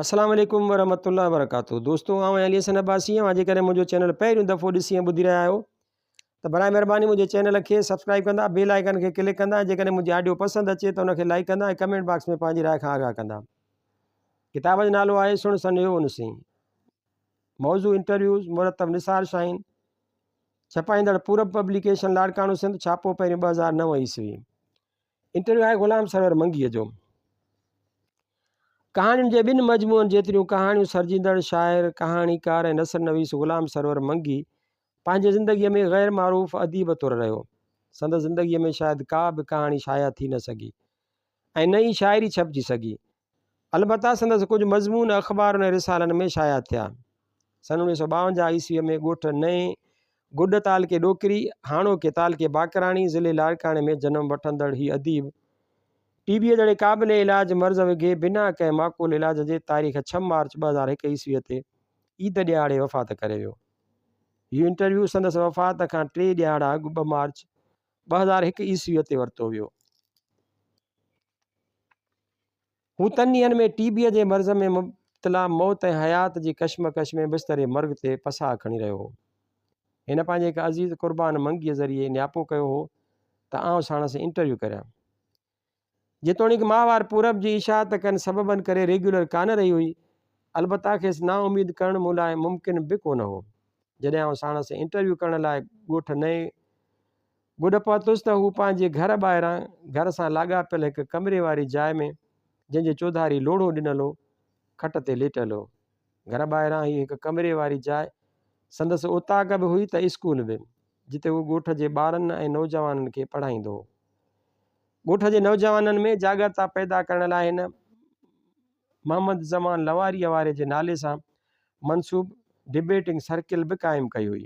अस्सलाम वालेकुम वरहमतुल्लाहि वबरकातुहू। दोस्तों आउं अली हसन अब्बासी आहियां। जेकॾहिं मुंहिंजो चैनल पहिरियों दफ़ो ॾिसी ऐं ॿुधी रहिया आहियो त बराए महिरबानी मुंहिंजे चैनल खे सब्सक्राइब कंदा, बेल आइकन खे क्लिक कंदा। जेकॾहिं मुंहिंजी ऑडियो पसंदि अचे त उनखे लाइक कंदा ऐं कमेंट बॉक्स में पंहिंजी राय खां आगाह कंदा। किताब जो नालो आहे सुण सन यो उनसी। मौज़ू इंटरव्यूज़ मुरतब निसार शाहीन। छपाईंदड़ पूरब पब्लिकेशन लाड़काणो सिंध। छापो पहिरियों 2009 ईस्वी। इंटरव्यू आहे ग़ुलाम सरवर मंगीअ जो। कहाणियुनि जे ॿिनि मजमूअनि जेतिरियूं कहाणियूं सर्जींदड़ शाइर, कहाणीकार ऐं नसर नवीस ग़ुलाम सरवर मंगी पंहिंजे ज़िंदगीअ में ग़ैर मारूफ़ अदीब तौरु रहियो। संदसि ज़िंदगीअ में शायदि का बि कहाणी शाया थी न सघी ऐं नई शाइरी छपिजी सघी। अलबत्ता संदसि कुझु मज़मून अख़बारुनि ऐं रिसालनि में शाया थिया। सन 1952 ईस्वीअ में ॻोठ नए गुड ताल के ॾोकिरी हाणोके ताल के बाकराणी ज़िले लाड़काणे में जनम वठंदड़ ही अदीब टीबीअ जहिड़े क़ाबिल इलाज मर्ज़ विघे बिना कंहिं माक़ूल इलाज जे तारीख़ 6 मार्च 2001 ईस्वीअ ते ईद ॾियारे वफ़ात करे वियो। हीउ इंटरव्यू संदसि वफ़ात खां 3 ॾियारा अॻु 2 मार्च 2001 ईस्वीअ ते वरितो वियो। हू तन ॾींहंनि में टीबीअ जे मर्ज़ में मुब्तला मौत ऐं हयात जी कशमकश में बिस्तरे मर्ग ते पसाह खणी रहियो हो। हिन पंहिंजे हिकु अज़ीज़ क़ुर्बान मंगीअ ज़रिए नियापो कयो हो त आउं साणसि इंटरव्यू करियां। जेतोणीकि माहवार पूरब जी इशाअत कनि सबबनि करे रेगुलर कान रही हुई, अलबत्ता खेसि नाउमीद करणु मूं लाइ मुमकिन बि कोन हो। जॾहिं आउं साणसि इंटरव्यू करण लाइ ॻोठ नए गुड पहुतुसि त हू पंहिंजे घर ॿाहिरां घर सां लाॻापियल हिकु कमरे वारी जाइ में जंहिंजे चौधारी लोढ़ो ॾिनल हो खट ते लेटल हो। घर ॿाहिरां ई हिकु कमरे वारी जाइ संदसि उताक बि हुई त स्कूल बि, जिते हू ॻोठ जे ॿारनि ऐं नौजवाननि खे पढ़ाईंदो हो। ॻोठ जे नौजवाननि में जागरता पैदा करण लाइ हिन मोहम्मद ज़मान लवारीअ वारे जे नाले सां मनसूब डिबेटिंग सर्किल बि क़ाइमु कई हुई,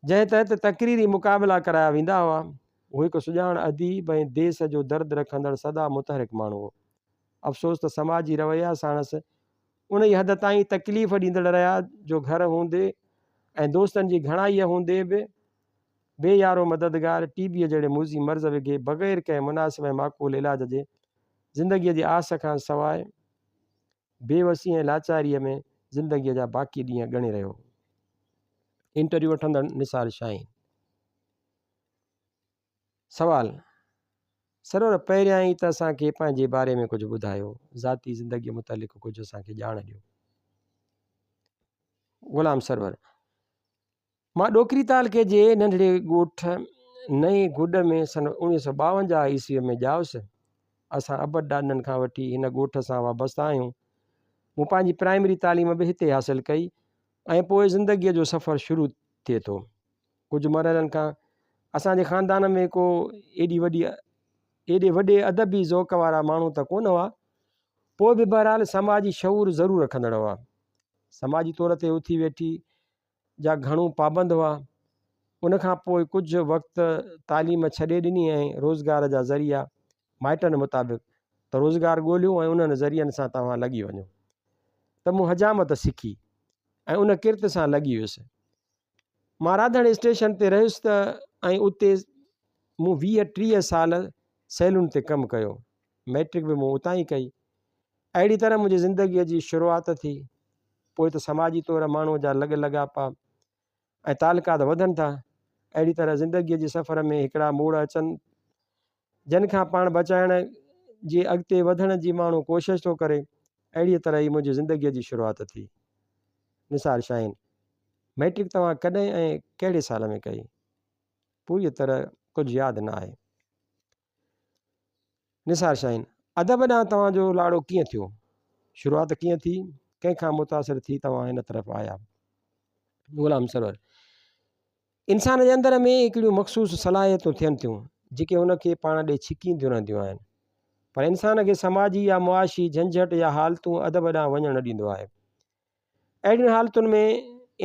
जंहिं तहत तक़रीरी मुक़ाबिला कराया वेंदा हुआ। उहो हिकु सुञाण अदीब ऐं देश जो दर्द रखंदड़ सदा मुतहरिक माण्हू हो। अफ़सोस त समाजी रवैया साणसि उन ई हद ताईं तकलीफ़ ॾींदड़ रहिया जो घर हूंदे ऐं दोस्तनि जी घणाईअ हूंदे बि बेयारो मददगार टीबीअ जहिड़े मुज़ी मर्ज़ विघे बग़ैर कंहिं मुनासिब ऐं माक़ूल इलाज जे ज़िंदगीअ जी आस खां सवाइ बेवसी ऐं लाचारीअ में ज़िंदगीअ जा बाक़ी ॾींहं ॻणे रहियो। इंटरव्यू वठंदड़ निसार शाहीन। सवाल: सरवर पहिरियां ई त असांखे पंहिंजे बारे में कुझु ॿुधायो, ज़ाती ज़िंदगीअ मुतलिक़ कुझु असांखे ॼाण ॾियो। ग़ुलाम सरवर: मां ॾोकिरी तालुके जे नंढड़े ॻोठ नए गुड में सन 1952 ईस्वीअ में ॼाउसि। असां अबड ॾाॾनि खां वठी हिन ॻोठ सां वाबस्ता आहियूं। मूं पंहिंजी प्राइमरी तालीम बि हिते हासिलु कई ऐं पोइ ज़िंदगीअ जो सफ़र शुरू थिए थो। कुझु मरहलनि खां असांजे ख़ानदान में को एॾे वॾे अदबी ज़ौक़ वारा माण्हू त कोन हुआ, पोइ बि बहरहाल समाजी शऊर ज़रूरु रखंदड़ हुआ। समाजी तौर ते उथी वेठी जा घणो पाबंद हुआ। उनखां पोइ कुझु वक़्तु तालीम छॾे ॾिनी ऐं रोज़गार जा ज़रिया माइटनि मुताबिक़ त रोज़गार ॻोल्हियो ऐं उन्हनि ज़रियनि सां तव्हां लॻी वञो। त मूं हजामत सिखी ऐं उन किर्त सां लॻी वियुसि। मां राधण स्टेशन ते रहियुसि त ऐं उते मूं 20-30 साल सैलून ते कमु कयो। मैट्रिक बि मूं उतां ई कई। अहिड़ी तरह मुंहिंजी ज़िंदगीअ जी शुरूआति थी। पोइ त समाजी तौरु माण्हूअ जा लॻ लगापा ऐं तालुकात वधनि था। अहिड़ी तरह ज़िंदगीअ जे सफ़र में हिकिड़ा मोड़ अचनि जिन खां पाण बचाइण जे अॻिते वधण जी माण्हू कोशिशि थो करे। अहिड़ीअ तरह ई मुंहिंजी ज़िंदगीअ जी शुरूआति थी। निसार शाहीन: मैट्रिक तव्हां कॾहिं ऐं कहिड़े साल में कई? पूरी तरह कुझु यादि न आहे। निसार शाहीन: अदब ॾांहुं तव्हांजो लाड़ो कीअं थियो? शुरूआति कीअं थी? कंहिंखां मुतासिर थी तव्हां हिन तरफ़ आया? ग़ुलाम सरवर: इंसान जे अंदर में हिकिड़ियूं मख़सूस सलाहियतूं थियनि थियूं जेके हुनखे पाण ॾे छिकींदियूं रहंदियूं आहिनि, पर इंसान खे समाजी या मुआशी झंझट या हालतूं अदब ॾांहुं वञणु न ॾींदो आहे। अहिड़ियुनि हालतुनि में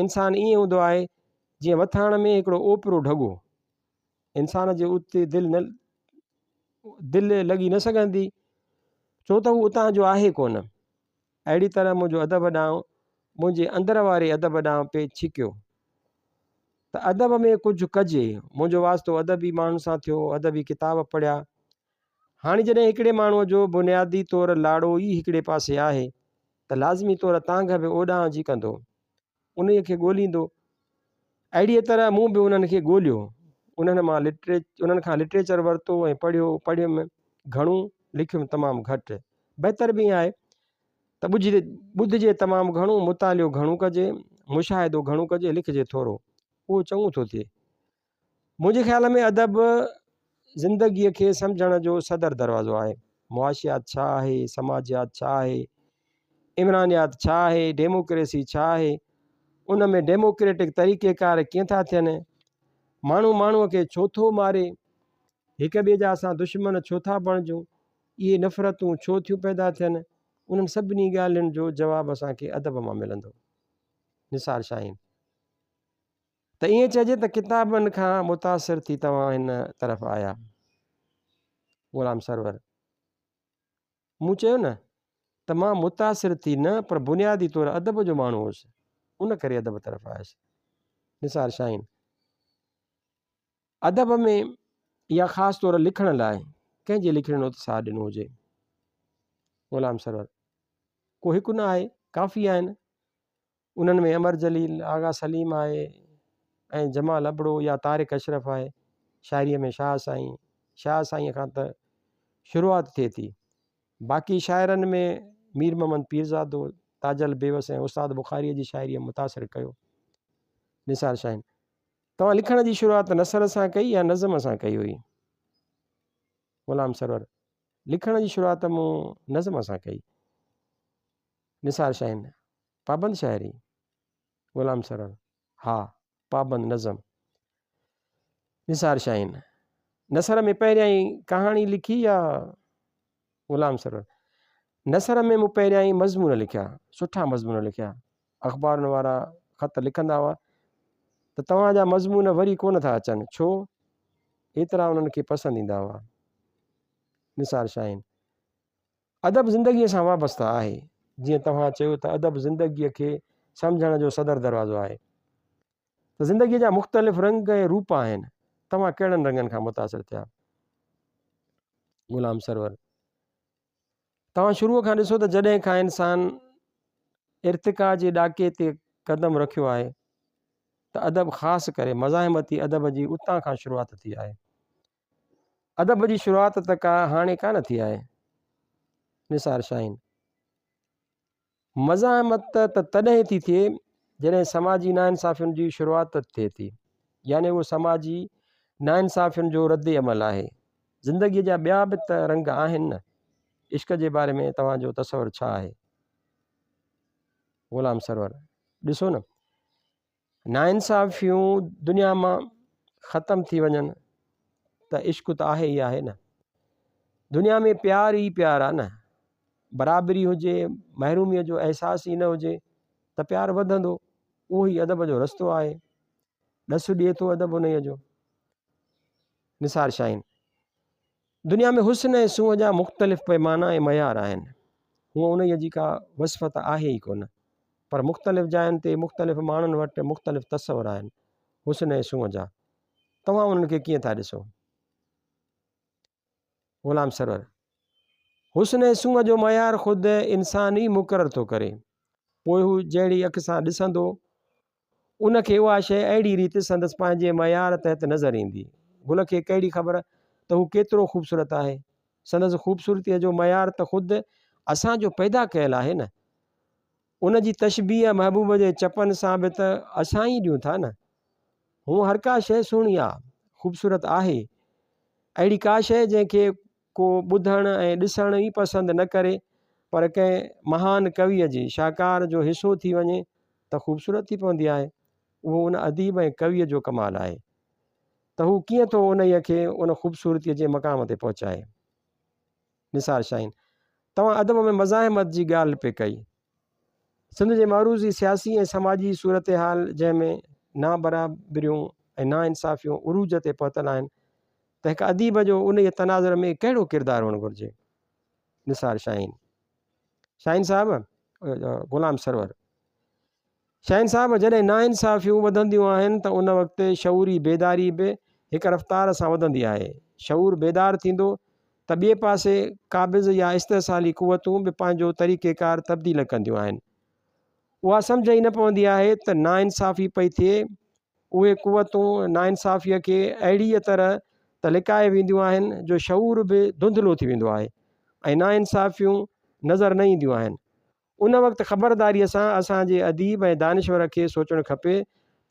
इंसानु ईअं हूंदो आहे जीअं वथाण में हिकिड़ो ओपिरो ढॻो। इंसान जे उते दिलि लॻी न सघंदी छो त हू उतां जो आहे कोन। अहिड़ी तरह मुंहिंजो अदब ॾांहुं मुंहिंजे अंदर वारे अदब ॾांहुं पे छिकियो त अदब में कुझु कजे। मुंहिंजो वास्तो अदबी माण्हुनि सां थियो, अदबी किताब पढ़िया। हाणे जॾहिं हिकिड़े माण्हूअ जो बुनियादी तौरु लाड़ो ई हिकिड़े पासे आहे त लाज़मी तौर तांघ बि ओॾां जी कंदो, उन खे ॻोल्हींदो। अहिड़ीअ तरह मूं बि उन्हनि खे ॻोल्हियो, उन्हनि खां लिटरेचर वरितो ऐं पढ़ियुमि, घणो लिखियुमि तमामु घटि। बहितर बि आहे त ॿुधिजे तमामु घणो, मुतालियो घणो कजे, मुशाहिदो घणो कजे, लिखिजे थोरो, उहो चङो थो थिए। मुंहिंजे ख़्याल में अदब ज़िंदगीअ खे सम्झण जो सदर दरवाज़ो आहे। मुआशियात छा आहे, समाजियात छा आहे, इमरानियात छा आहे, डेमोक्रेसी छा आहे, उन में डेमोक्रेटिक तरीक़ेकार कीअं था थियनि, माण्हू माण्हूअ खे छो थो मारे, हिक ॿिए जा असां दुश्मन छो था बणिजूं, इहे नफ़रतूं छो थियूं पैदा थियनि, उन्हनि सभिनी ॻाल्हियुनि जो जवाबु असांखे अदब मां मिलंदो। निसार शाहीन। त ईअं चइजे त किताबनि खां मुतासिर थी तव्हां हिन तरफ़ आया। ग़ुलाम सरवर, मूं चयो न त मां मुतासिर थी न, पर बुनियादी तौरु अदब जो माण्हू हुउसि, उन करे अदब तरफ़ आयुसि। निसार शाहीन। अदब में या ख़ासि तौरु लिखण लाइ कंहिंजे लिखण जो उत्साह ॾिनो हुजे? ग़ुलाम सरवर, को हिकु न आहे, काफ़ी आहिनि। उन्हनि में अमर जलील, आगा सलीम आहे, ऐं जमाल अबड़ो या तारिक अशरफ आहे। शाइरीअ में शाह साईं खां त शुरूआति थिए थी। बाक़ी शाइरनि में मीर मोहम्मद पीरज़ादो, ताजल बेवस ऐं उस्ताद बुखारीअ जी शाइरीअ मुतासिर कयो। निसार शाहीन, तव्हां लिखण जी शुरूआति नसर सां कई या नज़म सां कई हुई? ग़ुलाम सरवर, लिखण जी शुरूआति मूं नज़म सां कई। निसार शाहीन, पाबंद शाइरी? ग़ुलाम सरवर, हा, पाबंद नज़म। निसार शाहीन, नसर में पहिरियां ई कहाणी लिखी या? ग़ुलाम सरवर, नसर में मूं पहिरियां ई मज़मून लिखिया, सुठा मज़मून लिखिया। अख़बारुनि वारा ख़त लिखंदा हुआ त तव्हांजा मज़मून वरी कोन था अचनि, छो? एतिरा उन्हनि खे पसंदि ईंदा हुआ। निसार शाहीन, अदब ज़िंदगीअ सां वाबस्ता आहे। जीअं तव्हां चयो त अदब ज़िंदगीअ खे सम्झण जो सदर दरवाज़ो आहे, त ज़िंदगीअ जा मुख़्तलिफ़ रंग ऐं रूप आहिनि। तव्हां कहिड़नि रंगनि खां मुतासिर थिया? ग़ुलाम सरवर, तव्हां शुरूअ खां ॾिसो त जॾहिं खां इंसान इर्तिका जे ॾाके ते क़दम रखियो आहे त अदब ख़ासि करे मज़ाहिमती अदब जी उतां खां शुरूआति थी आहे। अदब जी शुरूआति त हाणे कान थी आहे। निसार शाहीन, मज़ाहिमत त तॾहिं थी थिए जॾहिं समाजी नाइंसाफ़ियुनि जी शुरूआति थिए थी, यानी उहो समाजी नाइंसाफ़ियुनि जो रद्द अमल आहे। ज़िंदगीअ जा ॿिया बि त रंग आहिनि न। इश्क जे बारे में तव्हांजो तसवुरु छा आहे? ग़ुलाम सरवर, ॾिसो न, नाइंसाफ़ियूं दुनिया मां ख़तमु थी वञनि त इश्क त आहे ई आहे न। दुनिया में प्यार ई प्यार आहे न। बराबरी हुजे, महरूमीअ जो अहसास ई न हुजे त प्यारु वधंदो। उहो ई अदब जो रस्तो आहे। ॾसु ॾिए थो अदब उन जो। निसार शाहीन, दुनिया में हुस्न ऐं सूंहं जा मुख़्तलिफ़ पैमाना ऐं मयार आहिनि। हूअं उन जी का वसफ़त आहे ई कोन, पर मुख़्तलिफ़ जायुनि ते मुख़्तलिफ़ माण्हुनि वटि मुख़्तलिफ़ तसवुर आहिनि हुस्न ऐं सूंहं जा। तव्हां उन्हनि खे कीअं था ॾिसो? ग़ुलाम सरवर, हुस्न ऐं सूंहं जो मयार ख़ुदि इंसान ई मुक़ररु थो करे। पोइ हू जहिड़ी अखि सां ॾिसंदो, उनखे उहा शइ अहिड़ी रीति संदसि पंहिंजे मयार तहत नज़र ईंदी। गुल खे कहिड़ी ख़बर त हू केतिरो ख़ूबसूरत आहे? संदसि ख़ूबसूरतीअ जो मयार त ख़ुदि असांजो पैदा कयल आहे न। उन जी तशबीह महबूब जे चपनि सां बि त असां ई ॾियूं था न। हूअं हर का शइ सुहिणी आहे, ख़ूबसूरत आहे। अहिड़ी का शइ जंहिंखे को ॿुधण ऐं ॾिसण ई पसंदि न करे, पर कंहिं महान कविअ जी शाहकार जो हिसो थी वञे त ख़ूबसूरत थी पवंदी आहे। उहो उन अदीब ऐं कविअ जो कमाल आहे त हू कीअं थो उन खे उन ख़ूबसूरतीअ जे मक़ाम ते पहुचाए। निसार शाहीन, तव्हां अदब में मज़ाहिमत जी ॻाल्हि पे कई। सिंध जे महरूज़ी सियासी ऐं समाजी सूरत हाल जंहिंमें नाबराबरियूं ऐं नाइंसाफ़ियूं उरूज ते पहुतल आहिनि, त हिकु अदीब जो उन तनाज़ुर में कहिड़ो किरदारु हुअणु घुरिजे? निसार शाहीन, शाहीन साहब, ग़ुलाम सरवर, शाहीन साहब, जॾहिं नाइंसाफ़ियूं वधंदियूं आहिनि त उन वक़्तु शऊरी बेदारी बि हिकु रफ़्तार सां वधंदी आहे। शऊर बेदार थींदो त ॿिए पासे क़ाबिज़ या इस्तिसाली क़ुवतूं बि पंहिंजो तरीक़ेकार तब्दील कंदियूं आहिनि। उहा सम्झ ई न पवंदी आहे त नाइंसाफ़ी पई थिए, उहे क़ुवतूं नाइंसाफ़ीअ खे अहिड़ीअ तरह त लिकाए वेंदियूं आहिनि जो शऊर बि धुंधलो थी वेंदो आहे ऐं नाइंसाफ़ियूं नज़र न ईंदियूं आहिनि। उन वक़्तु ख़बरदारीअ सां असांजे अदीब ऐं दानिश्वर खे सोचणु खपे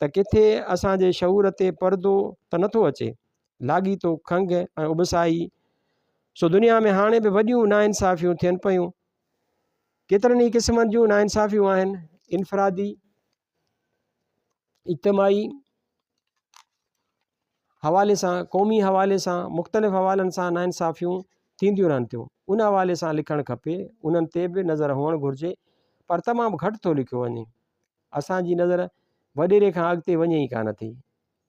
त किथे असांजे शऊर ते परदो त नथो अचे, लाॻीतो खंघि ऐं उबसाई। सो दुनिया में हाणे बि वॾियूं नाइंसाफ़ियूं थियनि पियूं। केतिरनि ई क़िस्मनि जूं नाइंसाफ़ियूं आहिनि, इनफ़रादी, इज्तिमाही हवाले सां, क़ौमी हवाले सां, मुख़्तलिफ़ हवालनि सां नाइंसाफ़ियूं थींदियूं रहनि थियूं। उन हवाले सां लिखणु खपे, उन्हनि ते बि नज़र हुअणु घुरिजे, पर तमामु घटि थो लिखियो वञे। असांजी नज़र वॾेरे खां अॻिते वञे ई कान थी।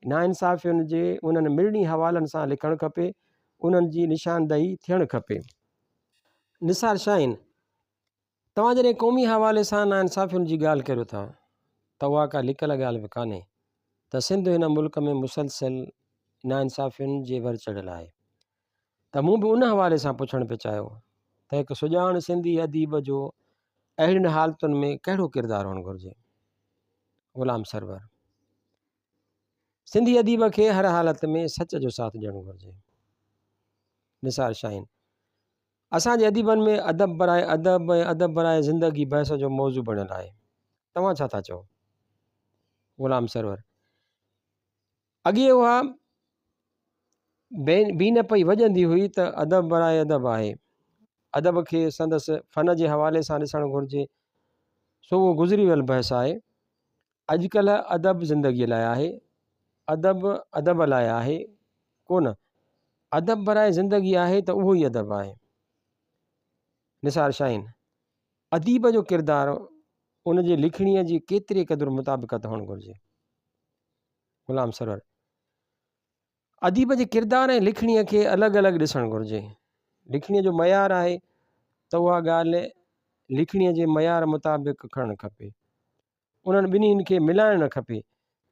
नाइंसाफ़ियुनि जे उन्हनि मिलणी हवालनि सां लिखणु खपे, उन्हनि जी निशानदही थियणु खपे। निसार शाहीन, तव्हां जॾहिं क़ौमी हवाले सां नाइंसाफ़ियुनि जी ॻाल्हि करियो था त उहा का लिकियल ॻाल्हि बि कान्हे त सिंध हिन मुल्क में मुसलसल नाइंसाफ़ियुनि जे भर चढ़ियल आहे। त मूं बि उन हवाले सां पुछणु पियो चाहियो त हिकु सुञाण सिंधी अदीब जो अहिड़ियुनि हालतुनि में कहिड़ो किरदारु हुअणु घुरिजे। ग़ुलाम सरवर, सिंधी अदीब खे हर हालत में सच जो साथ ॾियणु घुरिजे। निसार शाहीन, असांजे अदीबनि में अदब बराए अदब ऐं अदब बराए ज़िंदगी बहस जो मौज़ू बणियलु आहे। तव्हां छा था चओ। ग़ुलाम सरवर, अॻे उहा बी न पई वॼंदी हुई त अदब बराए अदब आहे, अदब खे संदसि फ़न जे हवाले सां ॾिसणु घुरिजे, सो उहो गुज़री वियल बहस आहे। अॼुकल्ह अदब ज़िंदगीअ लाइ आहे, अदब अदब लाइ आहे कोन। अदब बराए ज़िंदगी आहे त उहो ई अदब आहे। निसार शाहीन, अदीब जो किरदारु उन जे लिखणीअ जी केतिरे क़दुरु मुताबिक़त हुअणु घुरिजे। ग़ुलाम सरवर, अदीब जे किरदार ऐं लिखणीअ खे अलॻि अलॻि ॾिसणु घुरिजे। लिखणीअ जो मयारु आहे त उहा ॻाल्हि लिखणीअ जे मयार मुताबिक़ खणणु खपे, उन्हनि ॿिन्हिनि खे मिलाइणु न खपे।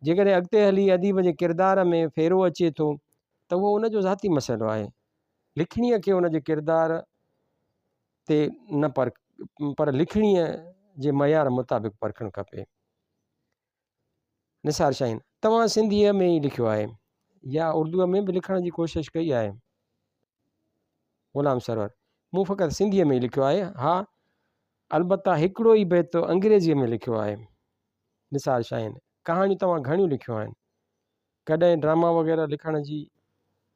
जेकॾहिं अॻिते हली अदीब जे किरदार में फेरो अचे थो त उहो उन जो ज़ाती मसइलो आहे। लिखणीअ खे उन जे किरदार ते न पर लिखणीअ जे मयार मुताबिक़ परखणु खपे। निसार शाहीन, तव्हां सिंधीअ में ई लिखियो आहे या उर्दूअ में बि लिखण जी कोशिशि कई आहे। ग़ुलाम सरवर, मूं फ़क़ति सिंधीअ में ई लिखियो आहे। हा, अलबत्ता हिकिड़ो ई बैत अंग्रेज़ीअ में लिखियो आहे। निसार शाहीन, कहाणियूं तव्हां घणियूं लिखियूं आहिनि, कॾहिं ड्रामा वग़ैरह लिखण जी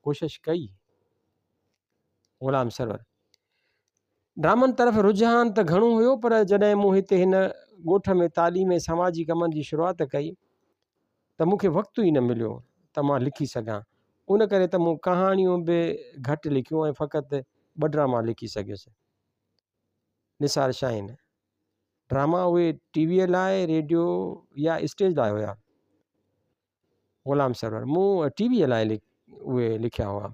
कोशिशि कई। ग़ुलाम सरवर, ड्रामनि तरफ़ रुझान त घणो हुयो, पर जॾहिं मूं हिते हिन ॻोठ में तालीम ऐं समाजी कमनि जी शुरूआति कई त मूंखे वक़्तु ई न मिलियो त मां लिखी सघां। उन करे त मूं कहाणियूं बि घटि लिखियूं ऐं फ़क़ति 2 ड्रामा लिखी सघियुसि। निसार शाहीन, ड्रामा उहे टीवीअ लाइ, रेडियो या स्टेज लाइ हुया। ग़ुलाम सरवर, मूं टीवीअ लाइ उहे लिखिया हुआ।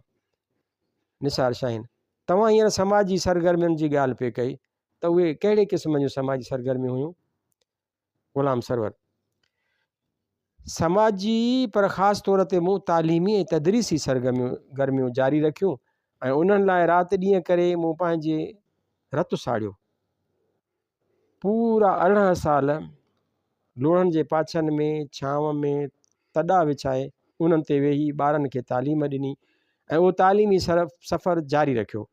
निसार शाहीन, तव्हां हींअर समाजी सरगर्मियुनि जी ॻाल्हि पिए कई त उहे कहिड़े क़िस्म जूं समाजी सरगर्मियूं हुयूं। ग़ुलाम सरवर, समाजी पर ख़ासि तौर ते मूं तालीमी ऐं तदरीसी सरगर्मियूं जारी रखियूं ऐं उन्हनि लाइ राति ॾींहं करे मूं पंहिंजे रतु साड़ियो। पूरा 18 साल लूणनि जे पाछनि में छांव में तॾा विछाए उन्हनि ते वेही ॿारनि खे तालीम ॾिनी ऐं उहो तालीमी सफ़र जारी रखियो।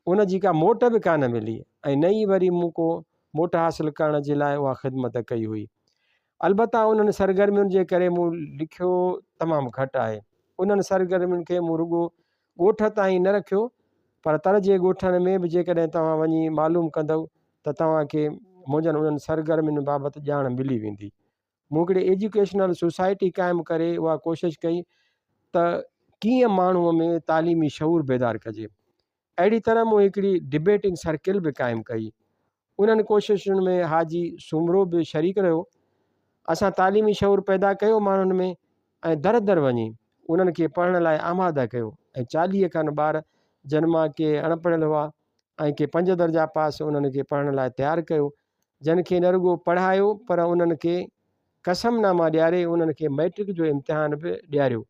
उन जी का मोट बि कान मिली ऐं न ई वरी मूं को मोट हासिलु करण जे लाइ उहा ख़िदमत कई हुई। अलबत्ता उन्हनि सरगर्मियुनि जे करे मूं लिखियो तमामु घटि आहे। उन्हनि सरगर्मियुनि खे मूं रुॻो ॻोठ ताईं न रखियो, पर तर जे ॻोठनि में बि जेकॾहिं तव्हां वञी मालूम कंदव त तव्हांखे मुंहिंजनि उन्हनि सरगर्मियुनि बाबति ॼाण मिली वेंदी। मूं हिकिड़ी एजुकेशनल सोसाइटी क़ाइमु करे उहा कोशिशि कई त कीअं माण्हूअ में तालीमी शऊर बेदार कजे। अहिड़ी तरह मूं हिकिड़ी डिबेटिंग सर्किल बि क़ाइमु कई। उन्हनि कोशिशुनि में हाजी सुमरो बि शरीक रहियो। असां तालीमी शऊर पैदा कयो माण्हुनि में ऐं दर दर वञी उन्हनि खे पढ़ण लाइ आमादा कयो ऐं 40 खनि ॿार जन्मा के अणपढ़ियल हुआ ऐं के 5 दर्जा पास उन्हनि खे पढ़ण लाइ तयारु कयो, जिन खे न रुॻो पढ़ायो पर उन्हनि खे कसमनामा ॾियारे उन्हनि खे मैट्रिक जो इम्तिहान बि ॾियारियो।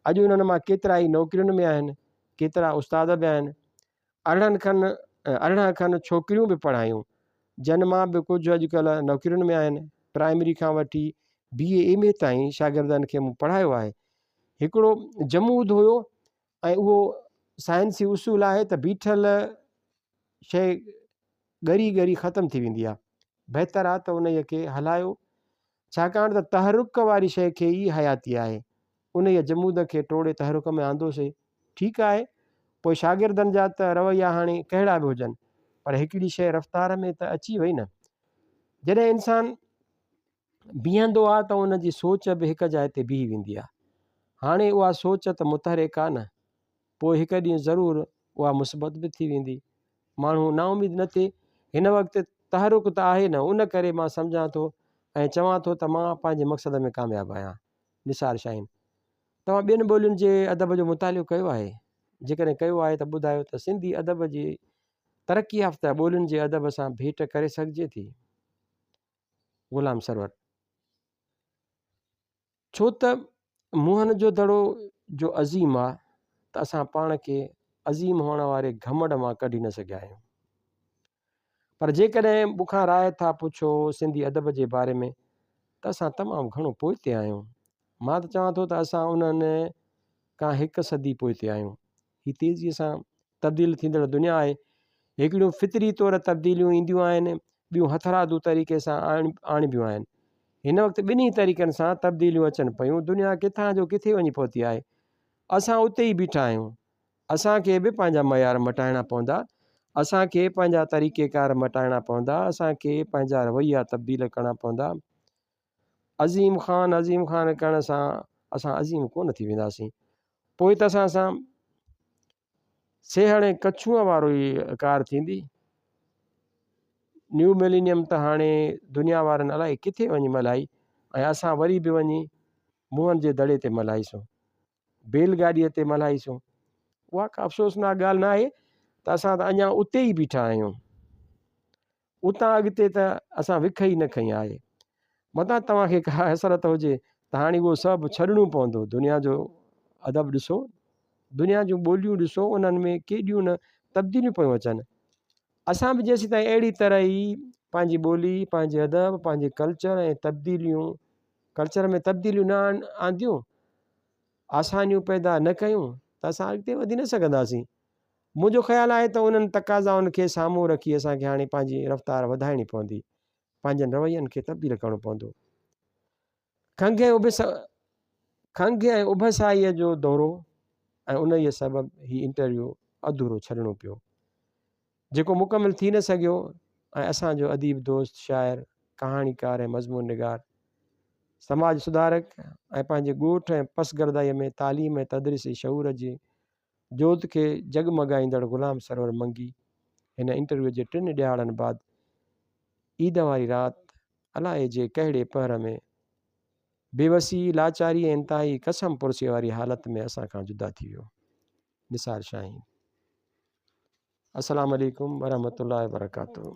अॼु उन्हनि मां केतिरा ई नौकरियुनि में आहिनि, केतिरा उस्ताद बि आहिनि। अरिड़हं खनि छोकिरियूं बि पढ़ायूं, जन मां बि कुझु अॼुकल्ह नौकरियुनि में आहिनि। प्राइमरी खां वठी BA MA ताईं शागिर्दनि खे मूं पढ़ायो आहे। हिकिड़ो जमूद हुयो ऐं उहो साइंसी उसूल आहे त बीठल शइ ॻरी ॻरी ख़तमु थी वेंदी आहे। बहितरु आहे त उन खे हलायो, छाकाणि त तहरुक वारी शइ खे ई हयाती आहे। उन जमूद खे टोड़े तहरुक में आंदोसीं, ठीकु आहे। पोइ शागिर्दनि जा त रवैया हाणे कहिड़ा बि हुजनि, पर हिकिड़ी शइ रफ़्तार में त अची वई न। जॾहिं इंसानु बीहंदो आहे त उन जी सोच बि हिकु जाइ ते बीही वेंदी आहे। हाणे उहा सोच त मुतहरिक आहे न, पोइ हिकु ॾींहुं ज़रूरु उहा मुस्बत बि थी वेंदी। माण्हू नाउमीद न थिए। हिन वक़्तु तहरुक त आहे न, उन करे मां सम्झां थो ऐं चवां थो त मां पंहिंजे मक़सद में कामयाबु आहियां। निसार शाहीन, तव्हां ॿियनि ॿोलियुनि जे अदब जो मुतालियो कयो आहे? जेकॾहिं कयो आहे त ॿुधायो त सिंधी अदब जी तरक़ी याफ़्ता ॿोलियुनि जे अदब सां भेट करे सघिजे थी? ग़ुलाम सरवर, छो त मुंहनि जो दड़ो जो अज़ीम आहे त असां पाण खे अज़ीम हुअण वारे घमंड मां कढी न सघिया आहियूं। पर जेकॾहिं मूंखां राय था पुछो सिंधी अदब जे बारे में त असां तमामु घणो पोइते आहियूं। मां त चवां थो त असां उन्हनि खां हिकु सदी पोइते आहियूं। ही तेज़ीअ सां तब्दील थींदड़ दुनिया आहे। हिकिड़ियूं फितरी तौरु तब्दीलियूं ईंदियूं आहिनि, ॿियूं हथरादू तरीक़े सां आणिबियूं आहिनि। हिन वक़्तु ॿिन्ही तरीक़नि सां तब्दीलियूं अचनि पियूं। दुनिया किथां जो किथे वञी पहुती आहे। असां उते ई बीठा आहियूं। असांखे बि पंहिंजा मयार मटाइणा पवंदा, असांखे पंहिंजा तरीक़ेकार मटाइणा पवंदा, असांखे पंहिंजा रवैया तब्दील करणा पवंदा। अज़ीम ख़ान करण सां असां अज़ीम कोन थी वेंदासीं। पोइ त असां सेहणे कछूअ वारो ई कार थींदी। न्यू मिलेनियम त हाणे दुनिया वारनि अलाए किथे वञी मल्हाई ऐं असां वरी बि वञी मुंहनि जे दड़े ते मल्हाईसूं, बैलगाॾीअ ते मल्हाईसूं। उहा का अफ़सोसनाक ॻाल्हि न आहे त असां त अञा उते ई बीठा आहियूं। उतां अॻिते त असां विख ई न खई आहे। मतां तव्हांखे का हसरत हुजे त हाणे उहो सभु छॾिणो पवंदो। दुनिया जो अदब ॾिसो, दुनिया जूं ॿोलियूं ॾिसो, उन्हनि में केॾियूं न तब्दीलियूं पियूं अचनि। असां बि जेसीं ताईं अहिड़ी तरह ई पंहिंजी ॿोली, पंहिंजे अदब, पंहिंजे कल्चर ऐं कल्चर में तब्दीलियूं न आंदियूं, आसानियूं पैदा न कयूं त असां अॻिते वधी न सघंदासीं। मुंहिंजो ख़्यालु आहे त उन्हनि तक़ाज़ाउनि खे साम्हूं रखी असांखे हाणे पंहिंजी रफ़्तार वधाइणी पवंदी, पंहिंजनि रवैयनि खे तब्दील करणो पवंदो। खंघि ऐं उभसाईअ जो दौरो ऐं उन जे सबबु ही इंटरव्यू अधूरो छॾिणो पियो, जेको मुकमिल थी न सघियो। ऐं असांजो अदीब दोस्त, शाइर, कहाणीकार ऐं मज़मून निगार, समाज सुधारक ऐं पंहिंजे ॻोठ ऐं पसगरदाईअ में तालीम ऐं तदरीसी शऊर जी जोत खे जगमगाईंदड़ ग़ुलाम सरवर मंगी हिन इंटरव्यू जे 3 ॾियारनि बाद ईद वारी राति अलाए जे कहिड़े पहर में बेवसी, लाचारी ऐं इंतिहाई कसम पुरसी वारी हालत में असां खां जुदा थी वियो। निसार शाहीन। अस्सलाम वालेकुम वरहमतुल्लाहि वबरकातुहू।